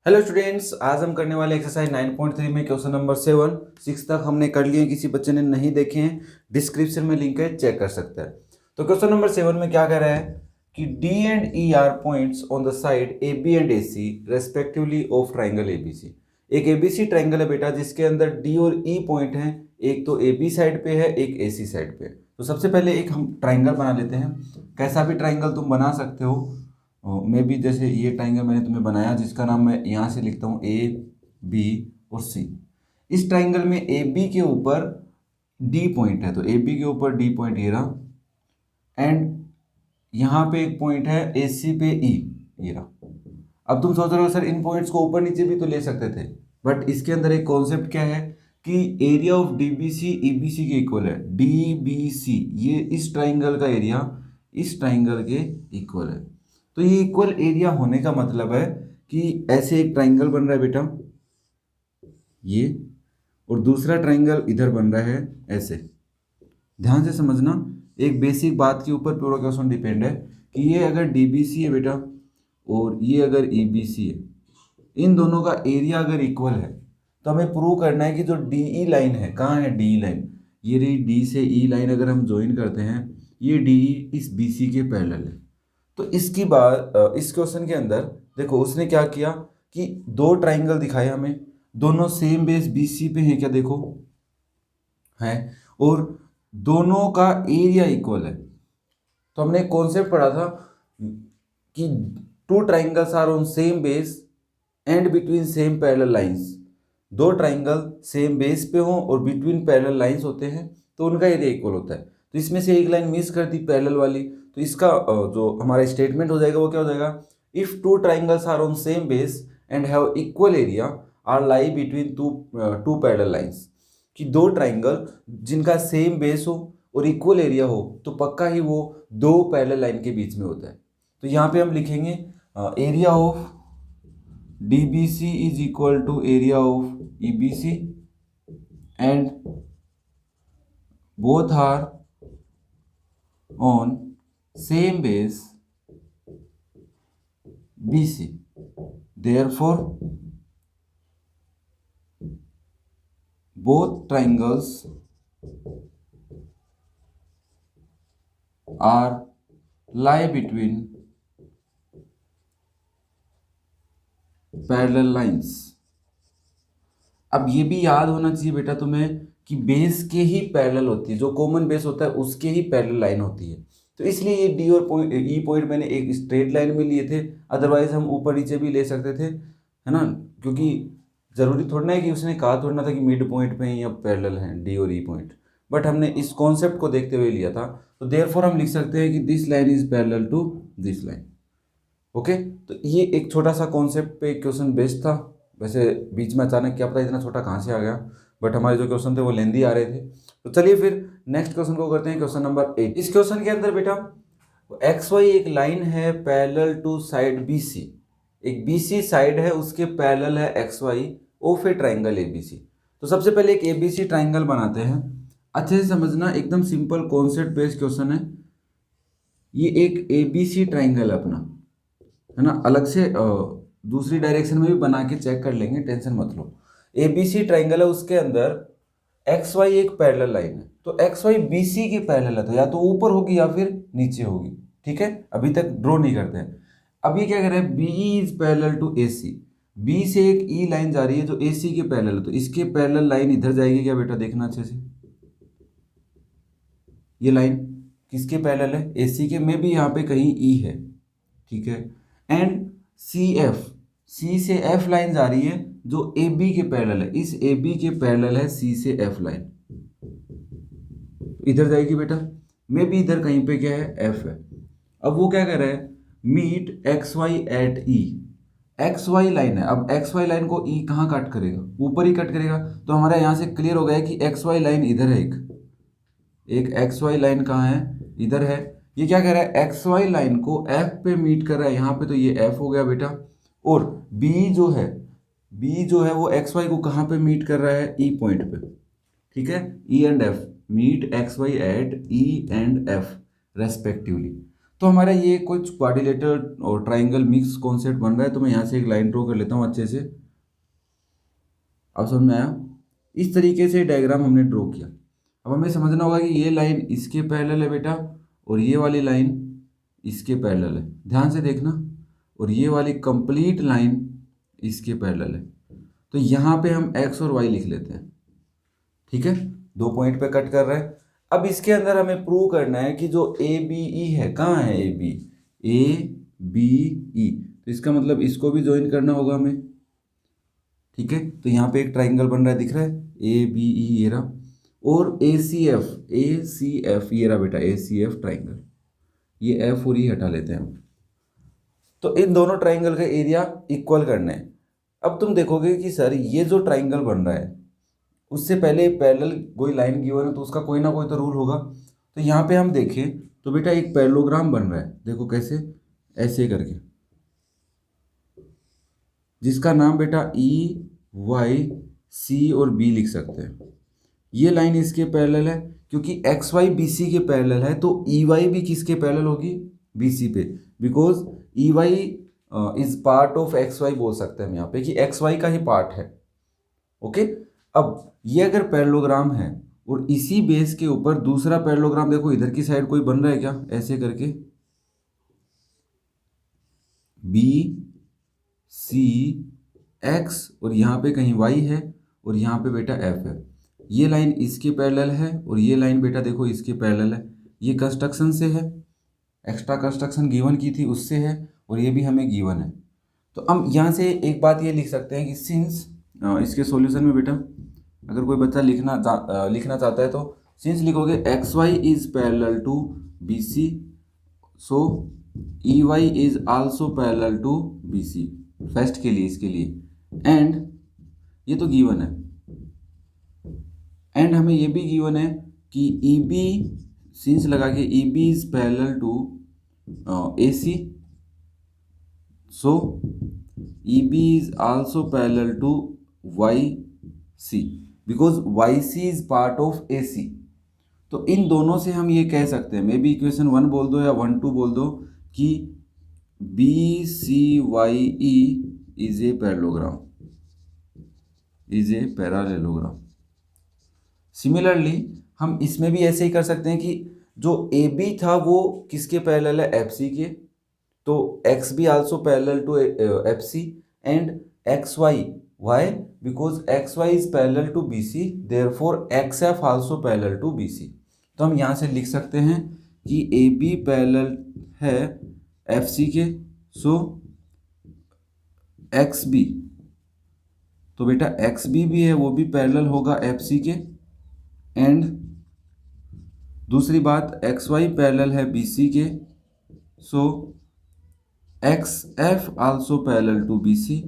Hello students, आज हम करने वाले एक्सरसाइज 9.3 में क्वेश्चन नंबर 7 6 तक हमने कर लिए। किसी बच्चे ने नहीं देखे हैं, डिस्क्रिप्शन में लिंक है, चेक कर सकता है। तो क्वेश्चन नंबर 7 में क्या कह रहा है कि D and E are points on the side A B and A C respectively of triangle A B C. एक ए बी सी ट्राइंगल है बेटा, जिसके अंदर डी और ई पॉइंट है। एक तो ए बी साइड पे है, एक ए सी साइड पे है। तो सबसे पहले एक हम ट्राइंगल बना लेते हैं। कैसा भी ट्राइंगल तुम बना सकते हो। मे भी जैसे ये ट्राइंगल मैंने तुम्हें बनाया, जिसका नाम मैं यहाँ से लिखता हूँ ए बी और सी। इस ट्राइंगल में ए बी के ऊपर डी पॉइंट है, तो ए बी के ऊपर डी पॉइंट ये रहा, एंड यहाँ पे एक पॉइंट है ए सी पे ई, ये रहा। अब तुम सोच रहे हो सर इन पॉइंट्स को ऊपर नीचे भी तो ले सकते थे, बट इसके अंदर एक कॉन्सेप्ट क्या है कि area of D B C E B C के इक्वल है। डी बी सी ये इस ट्राइंगल का एरिया इस ट्राइंगल के इक्वल है। तो ये इक्वल एरिया होने का मतलब है कि ऐसे एक ट्राइंगल बन रहा है बेटा ये, और दूसरा ट्राइंगल इधर बन रहा है ऐसे। ध्यान से समझना, एक बेसिक बात के ऊपर पूरा क्वेश्चन डिपेंड है कि ये अगर डीबीसी है बेटा और ये अगर ईबीसी है, इन दोनों का एरिया अगर इक्वल है तो हमें प्रूव करना है कि जो डीई लाइन है, कहाँ है डी लाइन, ये रही डी से ई लाइन। अगर हम ज्वाइन करते हैं, ये डीई इस बीसी के पैरेलल है। तो इसकी बात इस क्वेश्चन के अंदर देखो, उसने क्या किया कि दो ट्राइंगल दिखाए हमें, दोनों सेम बेस बीसी पे हैं क्या, देखो है, और दोनों का एरिया इक्वल है। तो हमने एक कॉन्सेप्ट पढ़ा था कि two triangles are on same base and between same parallel lines. दो ट्राइंगल सेम बेस पे हों और बिटवीन पैरेलल लाइंस होते हैं तो उनका एरिया इक्वल होता है। तो इसमें से एक लाइन मिस कर दी पैरेलल वाली, तो इसका जो हमारा स्टेटमेंट हो जाएगा वो क्या हो जाएगा, if two triangles are on same base and have equal area are lie between two parallel lines. कि दो ट्राइंगल जिनका सेम बेस हो और इक्वल एरिया हो तो पक्का ही वो दो पैरेलल लाइन के बीच में होता है। तो यहाँ पे हम लिखेंगे area of DBC is equal to area of EBC and both are on same base BC. Therefore, both triangles are lie between parallel lines. अब ये भी याद होना चाहिए बेटा तुम्हें कि बेस के ही पैरेलल होती है, जो कॉमन बेस होता है उसके ही पैरेलल लाइन होती है। तो इसलिए ये डी और ई पॉइंट मैंने एक स्ट्रेट लाइन में लिए थे, अदरवाइज हम ऊपर नीचे भी ले सकते थे, है ना, क्योंकि जरूरी थोड़ा है कि उसने कहा थोड़ा था कि मिड पॉइंट पे ही अब पैरेलल हैं डी और ई पॉइंट, बट हमने इस कॉन्सेप्ट को देखते हुए लिया था। तो देयरफॉर हम लिख सकते हैं कि this line is parallel to this line. Okay, तो ये एक छोटा सा कॉन्सेप्ट पे क्वेश्चन बेस्ड था। वैसे बीच में अचानक क्या पता इतना छोटा कहाँ से आ गया, बट हमारे जो क्वेश्चन थे वो लेंदी आ रहे थे। तो चलिए फिर नेक्स्ट क्वेश्चन को करते हैं, क्वेश्चन नंबर 8। इस क्वेश्चन के अंदर बेटा एक्स वाई एक लाइन है parallel to side B C. एक बी सी साइड है, उसके पैरेलल है X Y of a triangle A B C. तो सबसे पहले एक ए बी सी ट्राइंगल बनाते हैं। अच्छे से समझना, एकदम सिंपल कॉन्सेप्ट बेस्ड क्वेश्चन है। ये एक ए बी सी ट्राइंगल है अपना, है ना, अलग से दूसरी डायरेक्शन में भी बना के चेक कर लेंगे, टेंशन मत लो। ए बी सी ट्राइंगल है, उसके अंदर एक्स वाई एक पैरेलल लाइन है। तो एक्स वाई बी सी की पैरेलल है, तो या तो ऊपर होगी या फिर नीचे होगी। ठीक है, अभी तक ड्रॉ नहीं करते हैं। अब ये क्या कह रहा है, B is parallel to A C. B से एक ई लाइन जा रही है जो ए सी के पैरेलल है, तो इसके पैरेलल लाइन इधर जाएगी क्या बेटा, देखना अच्छे से। ये लाइन किसके पैरेलल है, ए सी के, में भी यहाँ पे कहीं ई है। ठीक है, एंड सी एफ, सी से एफ लाइन जा रही है जो ए बी के पैरेलल है। इस ए बी के पैरेलल है सी से एफ लाइन, इधर जाएगी बेटा, में भी इधर कहीं पे क्या है, एफ है। अब वो क्या कर रहा है, meet X Y at E. X Y line है, अब एक्स वाई लाइन को ई कहाँ कट करेगा, ऊपर ही कट करेगा। तो हमारा यहाँ से क्लियर हो गया कि एक्स वाई लाइन इधर है, एक एक्स वाई लाइन कहाँ है, इधर है। ये क्या कह रहा है, एक्स वाई लाइन को एफ पे मीट कर रहा है यहाँ पे, तो ये एफ हो गया बेटा। और बी जो है वो एक्स वाई को कहाँ पे मीट कर रहा है, ई पॉइंट पे। ठीक है, E and F meet X Y at E and F respectively. तो हमारा ये कुछ क्वाड्रिलेटरल और ट्राइंगल मिक्स कॉन्सेप्ट बन रहा है। तो मैं यहाँ से एक लाइन ड्रॉ कर लेता हूँ अच्छे से। अब समझ में आया? इस तरीके से डायग्राम हमने ड्रॉ किया। अब हमें समझना होगा कि ये लाइन इसके पैरेलल है बेटा, और ये वाली लाइन इसके पैरेलल है, ध्यान से देखना, और ये वाली कंप्लीट लाइन इसके पैरेलल है। तो यहाँ पे हम x और y लिख लेते हैं, ठीक है, 2 पॉइंट पे कट कर रहे हैं। अब इसके अंदर हमें प्रूव करना है कि जो ए बी ई है, कहाँ है ए बी ई, तो इसका मतलब इसको भी ज्वाइन करना होगा हमें, ठीक है। तो यहाँ पे एक ट्राइंगल बन रहा है, दिख रहा है, ए बी ई ये रहा, और ए सी एफ ये रहा बेटा, ए सी एफ ट्राइंगल, ये एफ और ई हटा लेते हैं हम। तो इन दोनों ट्राइंगल का एरिया इक्वल करना है। अब तुम देखोगे कि सर ये जो ट्राइंगल बन रहा है उससे पहले पैरेलल कोई लाइन गिवन है तो उसका कोई ना कोई तो रूल होगा। तो यहाँ पे हम देखें तो बेटा एक पैरेललोग्राम बन रहा है, देखो कैसे, ऐसे करके, जिसका नाम बेटा ई वाई सी और बी लिख सकते हैं। ये लाइन इसके पैरेलल है, क्योंकि एक्स वाई बी सी के पैरेलल है, तो ई वाई भी किसके पैरेलल होगी, बी सी पे, because E Y is part of X Y बोल सकते हैं हम यहाँ पे कि एक्स वाई का ही पार्ट है। ओके, अब ये अगर पैरेललोग्राम है और इसी बेस के ऊपर दूसरा पैरेललोग्राम देखो इधर की साइड कोई बन रहा है क्या, ऐसे करके बी सी एक्स, और यहाँ पे कहीं वाई है और यहाँ पे बेटा एफ है। ये लाइन इसके पैरेलल है और ये लाइन बेटा देखो इसके पैरेलल है। ये कंस्ट्रक्शन से है, एक्स्ट्रा कंस्ट्रक्शन गिवन की थी उससे है, और ये भी हमें गिवन है। तो हम यहाँ से एक बात ये लिख सकते हैं कि सिंस इसके सॉल्यूशन में बेटा अगर कोई बच्चा लिखना चाहता है तो सिंस लिखोगे X Y is parallel to B C, so E Y is also parallel to B C, first के लिए, इसके लिए, एंड ये तो गिवन है, एंड हमें ये भी गिवन है कि ई बी, सिंस लगा के E B is parallel to A C, so E B is also parallel to Y C, because Y C is part of A C. तो इन दोनों से हम ये कह सकते हैं, मे बी इक्वेशन 1 बोल दो या 1 2 बोल दो, कि B C Y E is a parallelogram, similarly हम इसमें भी ऐसे ही कर सकते हैं कि जो ए बी था वो किसके पैरेलल है, एफ सी के, तो X B also parallel to F C, and X Y, Y because X Y is parallel to B C, therefore X F also parallel to B C. तो हम यहाँ से लिख सकते हैं कि ए बी पैरेलल है एफ सी के, सो एक्स बी, तो बेटा एक्स बी भी है वो भी पैरेलल होगा एफ सी के, एंड दूसरी बात एक्स वाई पैरेलल है बी सी के, so X F also parallel to B C.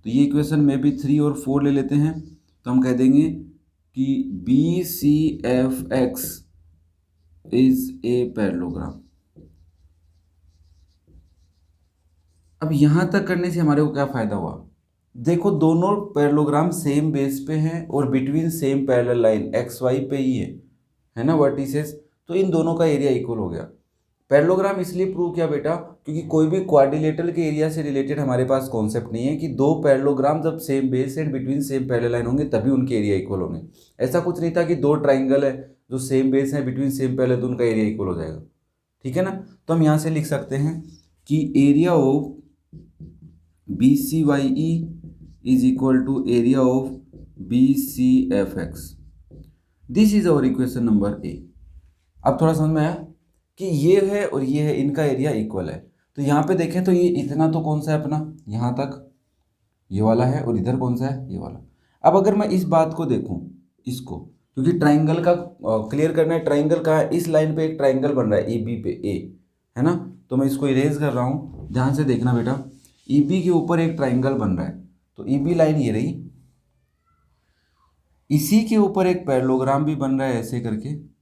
तो ये इक्वेशन में भी 3 और 4 ले लेते हैं, तो हम कह देंगे कि B C F X is a parallelogram. अब यहाँ तक करने से हमारे को क्या फ़ायदा हुआ, देखो दोनों पैरेललोग्राम सेम बेस पे हैं और between same parallel line X Y पे ही है ना, वर्टिसेस, तो इन दोनों का एरिया इक्वल हो गया। पैरेललोग्राम इसलिए प्रूव किया बेटा क्योंकि कोई भी क्वाड्रिलेटरल के एरिया से रिलेटेड हमारे पास कॉन्सेप्ट नहीं है कि दो पैरेललोग्राम जब same base and between same parallel line होंगे तभी उनके एरिया इक्वल होंगे। ऐसा कुछ नहीं था कि दो ट्राइंगल है जो सेम बेस है बिटवीन सेम पैरेलल तो उनका एरिया इक्वल हो जाएगा, ठीक है ना। तो हम यहाँ से लिख सकते हैं कि area of B C Y E is equal to area of B C F X. This is our equation number A. अब थोड़ा समझ में आया कि ये है और ये है, इनका एरिया इक्वल है। तो यहाँ पे देखें तो ये इतना तो कौन सा है अपना, यहाँ तक ये वाला है, और इधर कौन सा है, ये वाला। अब अगर मैं इस बात को देखूँ, इसको, क्योंकि ट्राइंगल का क्लियर करना है, ट्राइंगल का है, इस लाइन पे एक ट्राइंगल बन रहा है ए बी पे, ए है ना, तो मैं इसको इरेज कर रहा हूँ, ध्यान से देखना बेटा। ई बी के ऊपर एक ट्राइंगल बन रहा है, तो ई बी लाइन ये रही, इसी के ऊपर एक पैरेललोग्राम भी बन रहा है ऐसे करके,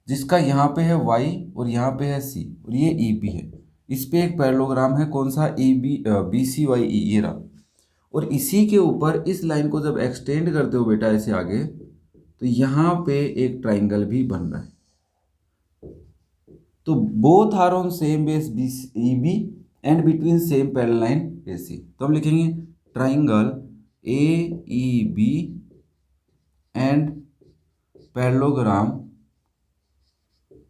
जिसका यहाँ पे है y और यहाँ पे है c, और ये ई बी है। इस पे एक पैरेललोग्राम है कौन सा, E B B C Y E, ये रहा। और इसी के ऊपर इस लाइन को जब एक्सटेंड करते हो बेटा ऐसे आगे, तो यहाँ पे एक ट्राइंगल भी बन रहा है, तो both are on same base E B and between same parallel line A C. तो हम लिखेंगे triangle A E B and parallelogram.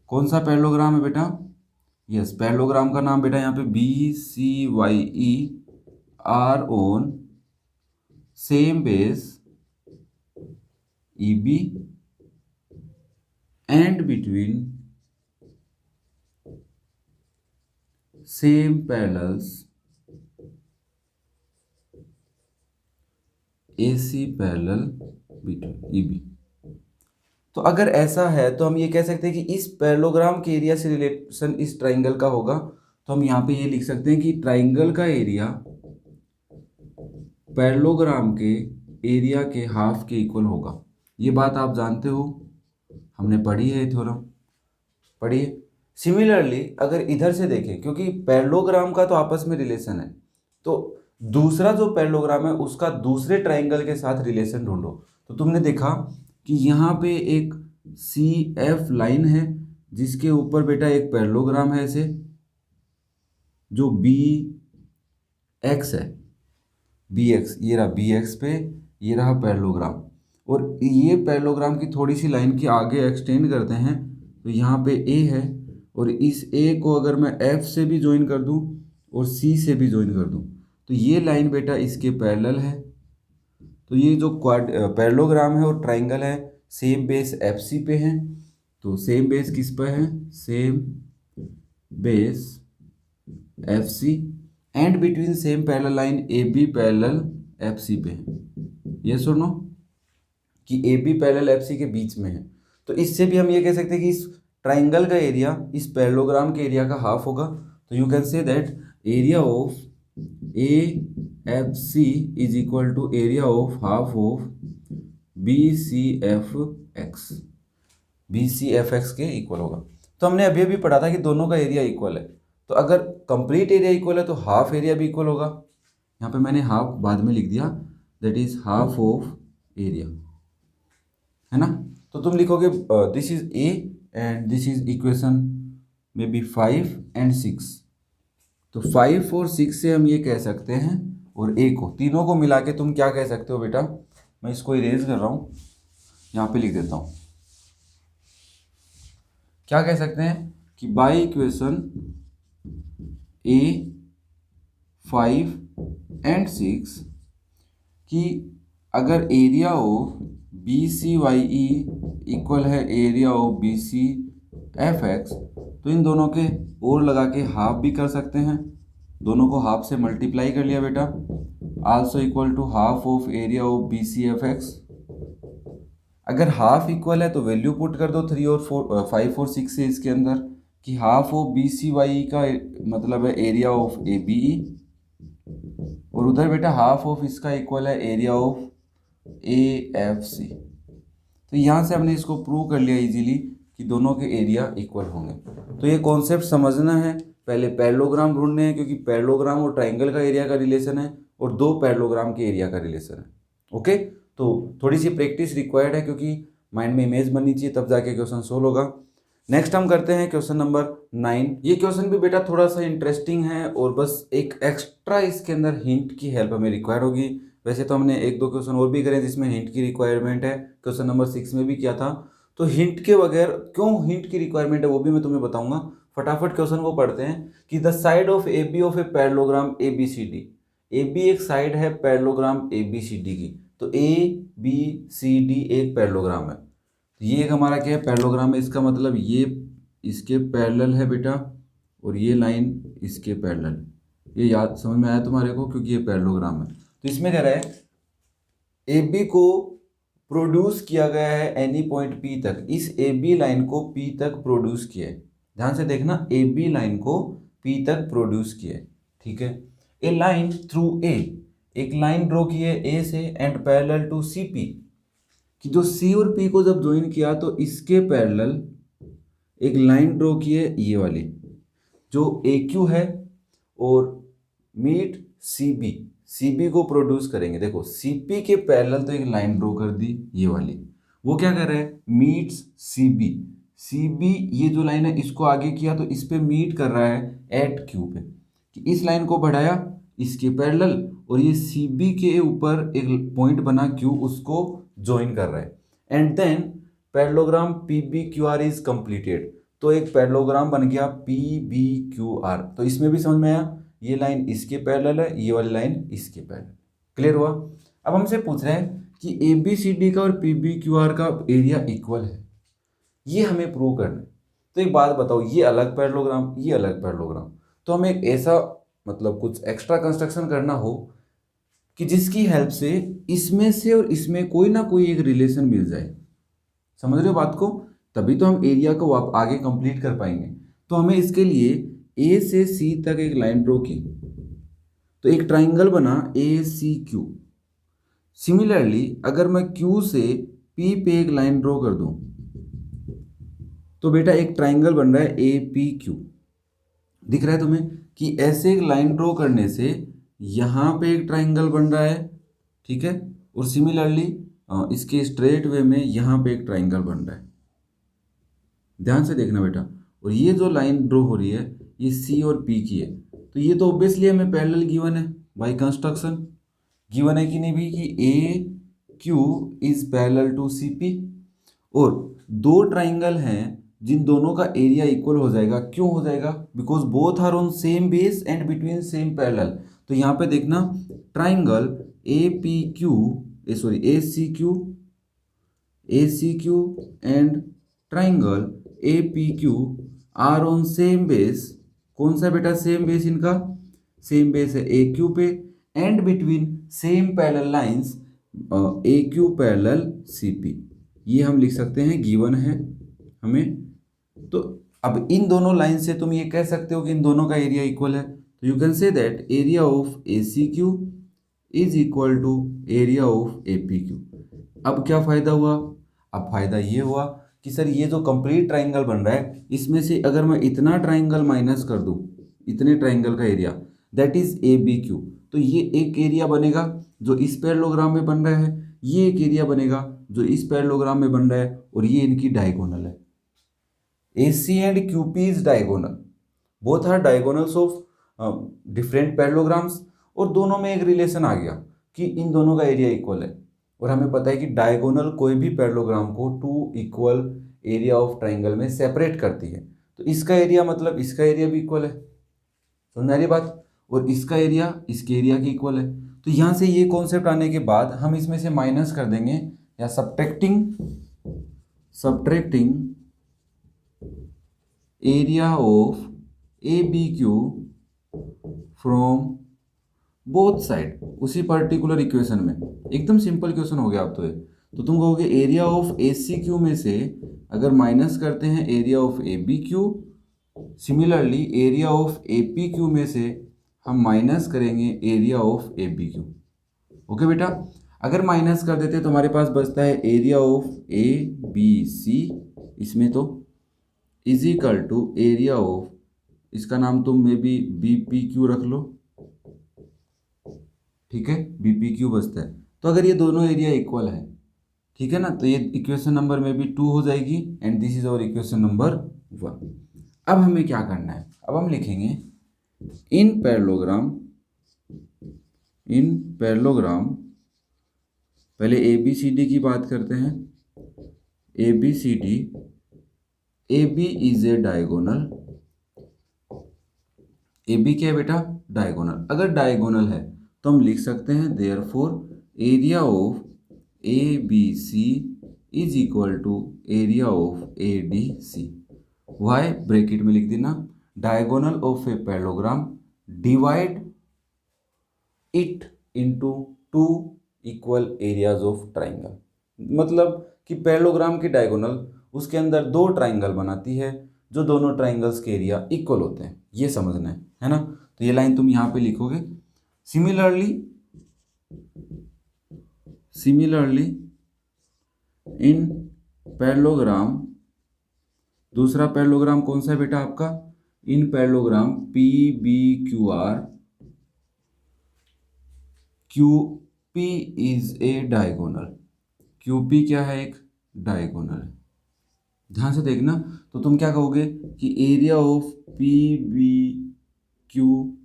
कौन सा पैरेललोग्राम है बेटा? यस, पैरेललोग्राम का नाम बेटा यहाँ पे B C Y E are on same base E B and between same parallels AC parallel between EB। तो अगर ऐसा है तो हम ये कह सकते हैं कि इस पैरेललोग्राम के एरिया से रिलेशन इस ट्राइंगल का होगा। तो हम यहाँ पे ये लिख सकते हैं कि ट्राइंगल का एरिया पैरेललोग्राम के एरिया के हाफ के इक्वल होगा। ये बात आप जानते हो, हमने पढ़ी है थ्योरम, पढ़िए। सिमिलरली अगर इधर से देखें, क्योंकि पैरेललोग्राम का तो आपस में रिलेशन है, तो दूसरा जो पैरेललोग्राम है उसका दूसरे ट्राइंगल के साथ रिलेशन ढूंढो। तो तुमने देखा कि यहाँ पे एक CF लाइन है जिसके ऊपर बेटा एक पैरेललोग्राम है ऐसे, जो BX है, BX, ये रहा BX पे, ये रहा पैरेललोग्राम। और ये पैरेललोग्राम की थोड़ी सी लाइन की आगे एक्सटेंड करते हैं तो यहाँ पे A है, और इस A को अगर मैं F से भी ज्वाइन कर दूँ और C से भी ज्वाइन कर दूँ तो ये लाइन बेटा इसके पैरेलल है। तो ये जो पैरेललोग्राम है और ट्राइंगल है सेम बेस FC पे है। तो सेम बेस किस पे है? Same base FC and between same parallel line AB parallel FC पे है। ये सुनो कि AB पैरेलल FC के बीच में है। तो इससे भी हम ये कह सकते हैं कि इस ट्राइंगल का एरिया इस पैरेललोग्राम के एरिया का हाफ होगा। तो you can say that area of AFC is equal to area of half of BCFX, BCFX के इक्वल होगा। तो हमने अभी अभी पढ़ा था कि दोनों का एरिया इक्वल है, तो अगर कंप्लीट एरिया इक्वल है तो हाफ एरिया भी इक्वल होगा। यहाँ पे मैंने हाफ बाद में लिख दिया, that is half of area, है ना। तो तुम लिखोगे this is A and this is equation may be 5 and 6। तो 5 और 6 से हम ये कह सकते हैं, और A को, तीनों को मिला के तुम क्या कह सकते हो बेटा? मैं इसको इरेज कर रहा हूँ, यहाँ पे लिख देता हूँ। क्या कह सकते हैं कि बाय इक्वेशन A 5 एंड 6 कि अगर एरिया ऑफ BCYE इक्वल है एरिया ऑफ BCFX, तो इन दोनों के और लगा के हाफ भी कर सकते हैं। दोनों को हाफ से मल्टीप्लाई कर लिया बेटा, also equal to half of area of BCFX। अगर हाफ इक्वल है तो वैल्यू पुट कर दो 3 और 4, 5 और 6 से इसके अंदर, कि हाफ ऑफ BCYE का मतलब है एरिया ऑफ ABE, और उधर बेटा हाफ ऑफ इसका इक्वल है एरिया ऑफ AFC। तो यहाँ से हमने इसको प्रूव कर लिया इजीली कि दोनों के एरिया इक्वल होंगे। तो ये कॉन्सेप्ट समझना है, पहले पैरेललोग्राम ढूंढने हैं क्योंकि पैरेललोग्राम और ट्राइंगल का एरिया का रिलेशन है और दो पैरेललोग्राम के एरिया का रिलेशन है। ओके, तो थोड़ी सी प्रैक्टिस रिक्वायर्ड है क्योंकि माइंड में इमेज बननी चाहिए, तब जाके क्वेश्चन सोल्व होगा। नेक्स्ट हम करते हैं क्वेश्चन नंबर 9। ये क्वेश्चन भी बेटा थोड़ा सा इंटरेस्टिंग है और बस एक एक्स्ट्रा इसके अंदर हिंट की हेल्प हमें रिक्वायर होगी। वैसे तो हमने 1-2 क्वेश्चन और भी करे जिसमें हिंट की रिक्वायरमेंट है, क्वेश्चन नंबर 6 में भी किया था। तो हिंट के बगैर क्यों हिंट की रिक्वायरमेंट है वो भी मैं तुम्हें बताऊंगा। फटाफट क्वेश्चन को पढ़ते हैं कि the side of AB of a parallelogram ABCD। AB एक साइड है पैरेललोग्राम ABCD की, तो ABCD एक पैरेललोग्राम है। ये एक हमारा क्या है? पैरेललोग्राम है। इसका मतलब ये इसके पैरेलल है बेटा, और ये लाइन इसके पैरेलल। ये याद समझ में आया तुम्हारे को, क्योंकि ये पैरेललोग्राम है। तो इसमें कह रहा है AB को प्रोड्यूस किया गया है एनी पॉइंट P तक। इस AB लाइन को P तक प्रोड्यूस किया है। ध्यान से देखना, AB लाइन को P तक प्रोड्यूस किया है, ठीक है। ए लाइन थ्रू A, एक लाइन ड्रॉ की है A से एंड पैरेलल टू CP, कि जो C और P को जब ज्वाइन किया तो इसके पैरेलल एक लाइन ड्रॉ की है ये वाली जो AQ है, और मीट CB को प्रोड्यूस करेंगे। देखो CP के पैरेलल तो एक लाइन ड्रॉ कर दी ये वाली, वो क्या कर रहा है? मीट्स सी बी, ये जो लाइन है इसको आगे किया तो इस पे मीट कर रहा है एट क्यू पे, कि इस लाइन को बढ़ाया इसके पैरेलल और ये सी बी के ऊपर एक पॉइंट बना क्यू, उसको ज्वाइन कर रहा है। And then parallelogram P B Q R is completed, तो एक पैरेललोग्राम बन गया पी बी क्यू आर। तो इसमें भी समझ में आया, ये लाइन इसके पैरेलल है, ये वाली लाइन इसके पैरेलल। क्लियर हुआ? अब हमसे पूछ रहे हैं कि ए बी सी डी का और पी बी क्यू आर का एरिया इक्वल है, ये हमें प्रूव करना है। तो एक बात बताओ, ये अलग पैरेललोग्राम, ये अलग पैरेललोग्राम, तो हमें एक ऐसा मतलब कुछ एक्स्ट्रा कंस्ट्रक्शन करना हो कि जिसकी हेल्प से इसमें से और इसमें कोई ना कोई एक रिलेशन मिल जाए। समझ रहे हो बात को? तभी तो हम एरिया को आप आगे कंप्लीट कर पाएंगे। तो हमें इसके लिए ए से सी तक एक लाइन ड्रॉ की, तो एक ट्राइंगल बना ए सी क्यू। सिमिलरली अगर मैं क्यू से पी पे एक लाइन ड्रॉ कर दूं, तो बेटा एक ट्राइंगल बन रहा है ए पी क्यू। दिख रहा है तुम्हें कि ऐसे एक लाइन ड्रॉ करने से यहाँ पे एक ट्राइंगल बन रहा है, ठीक है, और सिमिलरली इसके स्ट्रेट वे में यहाँ पे एक ट्राइंगल बन रहा है। ध्यान से देखना बेटा, और ये जो लाइन ड्रॉ हो रही है ये सी और पी की है, तो ये तो ऑब्वियसली हमें पैरेलल गिवन है बाय कंस्ट्रक्शन। गिवन है कि नहीं भी कि A Q is parallel to C P, और दो ट्राइंगल हैं जिन दोनों का एरिया इक्वल हो जाएगा। क्यों हो जाएगा? Because both are on same base and between same parallel. तो यहाँ पे देखना, triangle A P Q, sorry A C Q and triangle A P Q are on same base. कौन सा बेटा सेम बेस? इनका सेम बेस है A Q पे, and between same parallel lines A Q parallel C P. ये हम लिख सकते हैं, गिवन है हमें। तो अब इन दोनों लाइन से तुम ये कह सकते हो कि इन दोनों का एरिया इक्वल है, तो you can say that area of A C Q is equal to area of A P Q. अब क्या फायदा हुआ? अब फायदा ये हुआ कि सर ये जो कंप्लीट ट्राइंगल बन रहा है, इसमें से अगर मैं इतना ट्राइंगल माइनस कर दूं, इतने ट्राइंगल का area, that is A B Q, तो ये एक एरिया बनेगा जो इस पैरेललोग्राम में बन रहा है, ये एक एरिया बनेगा जो इस पैरेललोग्राम में बन रहा है, और ये इनकी डायगोनल है। AC and QP is diagonal. Both are diagonals of different parallelograms, और दोनों में एक रिलेशन आ गया कि इन दोनों का एरिया इक्वल है। और हमें पता है कि डायगोनल कोई भी पैरेललोग्राम को two equal area of triangle में सेपरेट करती है। तो इसका एरिया मतलब इसका एरिया भी इक्वल है, समझ आ रही बात? और इसका एरिया इसके एरिया की इक्वल है। तो यहाँ से ये कॉन्सेप्ट आने के बाद हम इसमें से माइनस कर देंगे, या subtracting area of A B Q from both side, उसी पर्टिकुलर इक्वेशन में। एकदम सिंपल क्वेश्चन हो गया अब तो ये। तो तुम कहोगे area of A C Q में से अगर माइनस करते हैं area of A B Q, similarly area of A P Q में से हम माइनस करेंगे area of A B Q. Okay बेटा, अगर माइनस कर देते तो हमारे पास बचता है area of A B C, इसमें तो is equal to area of, इसका नाम तुम maybe B P Q रख लो, ठीक है, बी पी क्यू बचता है। तो अगर ये दोनों एरिया इक्वल है, ठीक है ना, तो ये इक्वेशन नंबर में भी 2 हो जाएगी, and this is our equation number 1। अब हमें क्या करना है? अब हम लिखेंगे इन पैरेललोग्राम, पहले ए बी सी डी की बात करते हैं। A B C D, A B is a diagonal. A B क्या है बेटा? डायगोनल। अगर डायगोनल है तो हम लिख सकते हैं therefore area of A B C is equal to area of A D C. Why? Bracket में लिख देना, diagonal of a parallelogram divide it into 2 equal areas of triangle. मतलब कि पैरेललोग्राम की डायगोनल उसके अंदर 2 ट्राइंगल बनाती है, जो दोनों ट्राइंगल्स के एरिया इक्वल होते हैं। ये समझना है ना? तो ये लाइन तुम यहाँ पे लिखोगे। सिमिलरली इन पैरेललोग्राम, दूसरा पैरेललोग्राम कौन सा है बेटा आपका? In parallelogram P B Q R, Q P is a diagonal. Q P क्या है? एक डायगोनल है। ध्यान से देखना। तो तुम क्या कहोगे कि area of P B Q,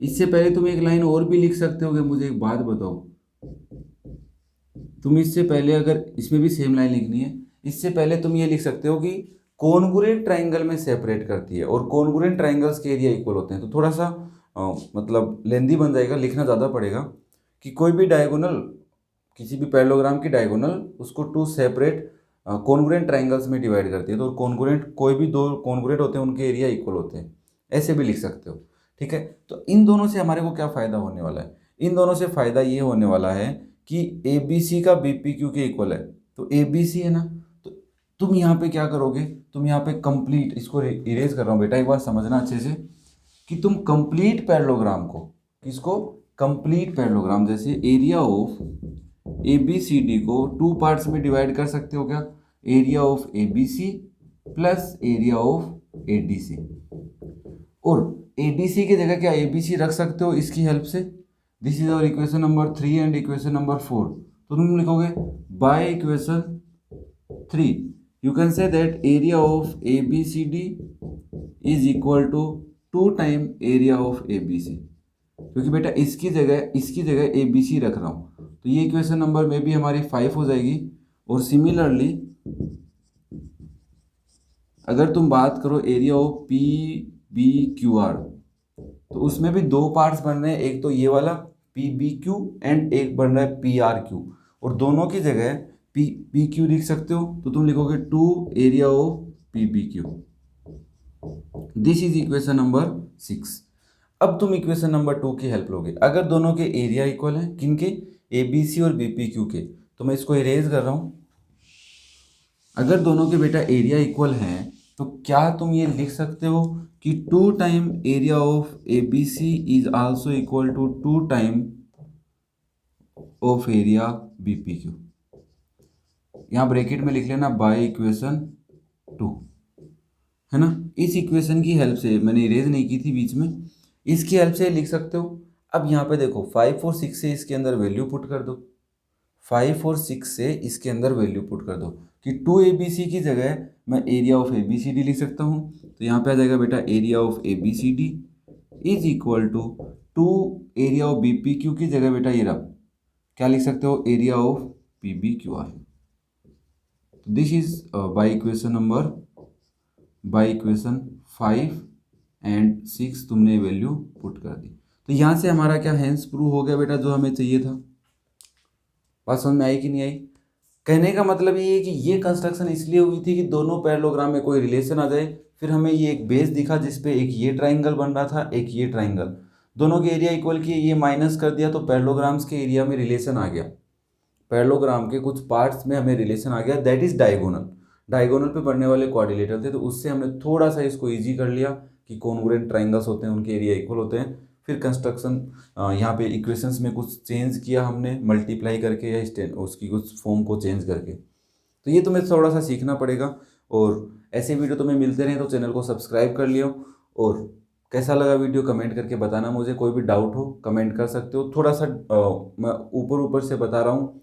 इससे पहले तुम एक लाइन और भी लिख सकते होगे। मुझे एक बात बताओ, तुम इससे पहले अगर इसमें भी सेम लाइन लिखनी है, इससे पहले तुम ये लिख सकते हो कि कॉन्ग्रुएंट ट्राइंगल में सेपरेट करती है और कॉन्ग्रुएंट ट्राइंगल्स के एरिया इक्वल होते हैं। तो थोड़ा सा मतलब लेंदी बन जाएगा, लिखना ज़्यादा पड़ेगा कि कोई भी डायगोनल, किसी भी पैरेललोग्राम की डायगोनल उसको टू सेपरेट कॉन्ग्रुएंट ट्राइंगल्स में डिवाइड करती है। तो कॉन्ग्रुएंट, कोई भी दो कॉन्ग्रुएंट होते हैं उनके एरिया इक्वल होते हैं, ऐसे भी लिख सकते हो। ठीक है, तो इन दोनों से हमारे को क्या फ़ायदा होने वाला है? इन दोनों से फ़ायदा ये होने वाला है कि ए बी सी का बी पी क्यू के इक्वल है। तो ए बी सी है ना, तो तुम यहाँ पे क्या करोगे, तुम यहाँ पे कंप्लीट, इसको इरेज कर रहा हूँ बेटा, एक बार समझना अच्छे से कि तुम कंप्लीट पैरेललोग्राम को, किसको, कंप्लीट पैरेललोग्राम, जैसे area of A B C D को टू पार्ट्स में डिवाइड कर सकते हो क्या, area of A B C plus area of A D C. और ए डी सी की जगह क्या ए बी सी रख सकते हो इसकी हेल्प से। This is our equation number 3 and equation number 4। तो तुम लिखोगे by equation 3 you can say that area of A B C D is equal to 2 time area of A B C, क्योंकि बेटा इसकी जगह ए बी सी रख रहा हूँ। तो ये इक्वेशन नंबर में भी हमारी 5 हो जाएगी। और सिमिलरली अगर तुम बात करो area of P B Q R, तो उसमें भी दो पार्ट्स बन रहे हैं, एक तो ये वाला पी बी क्यू एंड एक बन रहा है पी आर क्यू, और दोनों की जगह पी पी क्यू लिख सकते हो। तो तुम लिखोगे 2 area of P B Q. This is equation number 6। अब तुम इक्वेशन नंबर 2 की हेल्प लोगे। अगर दोनों के एरिया इक्वल है, किनके, ए बी सी और बी पी क्यू के, तो मैं इसको इरेज कर रहा हूँ। अगर दोनों के बेटा एरिया इक्वल हैं तो क्या तुम ये लिख सकते हो कि 2 time area of A B C is also equal to 2 time of area B P Q. यहाँ ब्रैकेट में लिख लेना बाय इक्वेशन 2, है ना। इस इक्वेशन की हेल्प से, मैंने इरेज नहीं की थी बीच में, इसकी हेल्प से लिख सकते हो। अब यहाँ पे देखो 5 और 6 से इसके अंदर वैल्यू पुट कर दो, 5 और 6 से इसके अंदर वैल्यू पुट कर दो कि 2 ए बी सी की जगह मैं area of A B C D लिख सकता हूँ। तो यहाँ पे आ जाएगा बेटा area of A B C D is equal to 2 area of B P Q की जगह बेटा ये रहा, क्या लिख सकते हो, area of P B Q R. This is by equation 5 and 6 तुमने वैल्यू पुट कर दी। तो यहाँ से हमारा क्या हैंस प्रूव हो गया बेटा, जो हमें चाहिए था। बात समझ में आई कि नहीं आई? कहने का मतलब ये है कि ये कंस्ट्रक्शन इसलिए हुई थी कि दोनों पैरेललोग्राम में कोई रिलेशन आ जाए। फिर हमें ये एक बेस दिखा जिसपे एक ये ट्राइंगल बन रहा था, एक ये ट्राइंगल, दोनों के एरिया इक्वल किए, ये माइनस कर दिया तो पैरेललोग्राम्स के एरिया में रिलेशन आ गया। पैरेललोग्राम के कुछ पार्ट्स में हमें रिलेशन आ गया, दैट इज डायगोनल। डायगोनल पे बनने वाले क्वाड्रिलेटरल थे, तो उससे हमने थोड़ा सा इसको ईजी कर लिया कि कॉन्ग्रुएंट ट्राइंगल्स होते हैं उनके एरिया इक्वल होते हैं। फिर कंस्ट्रक्शन यहाँ पे इक्वेशंस में कुछ चेंज किया हमने, मल्टीप्लाई करके या उसकी कुछ फॉर्म को चेंज करके। तो ये तुम्हें थोड़ा सा सीखना पड़ेगा। और ऐसे वीडियो तुम्हें मिलते रहें तो चैनल को सब्सक्राइब कर लियो। और कैसा लगा वीडियो कमेंट करके बताना मुझे। कोई भी डाउट हो कमेंट कर सकते हो। थोड़ा सा मैं ऊपर से बता रहा हूँ,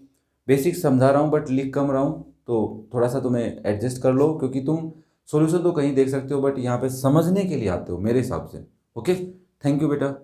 बेसिक समझा रहा हूँ बट लिख कम रहा हूँ, तो थोड़ा सा तुम्हें एडजस्ट कर लो, क्योंकि तुम सॉल्यूशन तो कहीं देख सकते हो बट यहाँ पे समझने के लिए आते हो मेरे हिसाब से। ओके, थैंक यू बेटा।